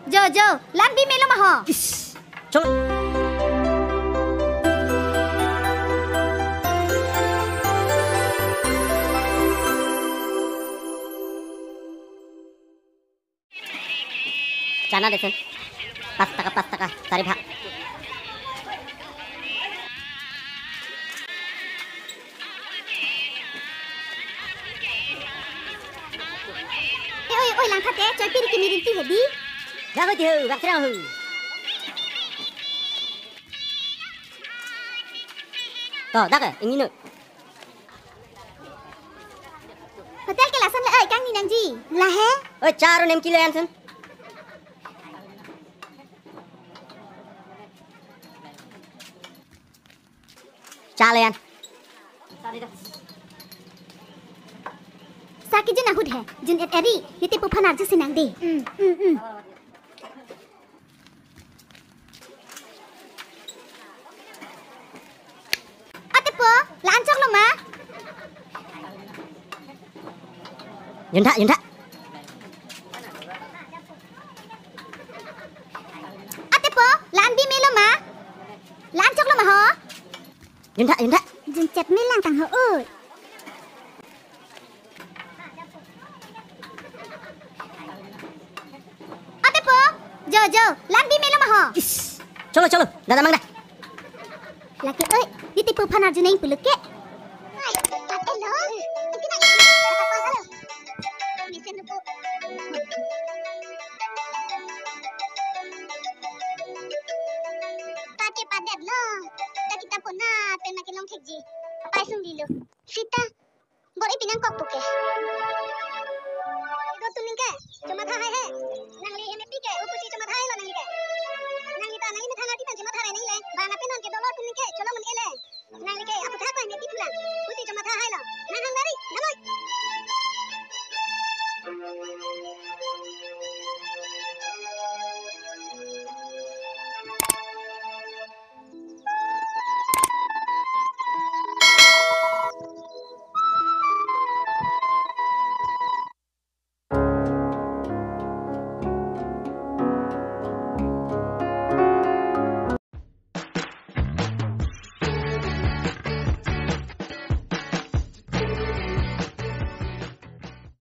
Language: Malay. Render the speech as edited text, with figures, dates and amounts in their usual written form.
Jojo, lambi melo maho. Cholo. Chana desen. Pas taka cari pak. Oi, lang khate, coy piri kimi rinti hedi. Jago tiu, bak serang hu. Toh, dak ini nu. Hotel ke lasan le oi kang ni nang ji. Lah he? Oi, caro nem kilo yan sen. Chalean. Saki jen ahud hai, jen et eri, yete pupanar je senang de. Ate po, lancok lo ma. Yunda. Ate po, lambi melo ma. Lancok lo ma ho. Yunda. Jen chat melang tang ho ut. Ate po, Jojo, lambi melo ma ho. Cholo, dah mang dah. Laki oi, yete pupanar je nang puluk ke. Ate lo, Pakai padat loh. Kita pun na makin long kekji. Apa sung dilo? Sita, bor ipinang kok puke. Itu tuning ke? Cuma thai hai. Nang li MFP ke? Upusi cuma thai lo nang li ke? Nang li ta nang li thang ati tan cuma thai nang le. Bana pe non ke dolor tuning ke? Cholo mun ele. Nang li ke apu thai pa MFP pulang. Usi cuma thai lo. Nang hang dari, namoi.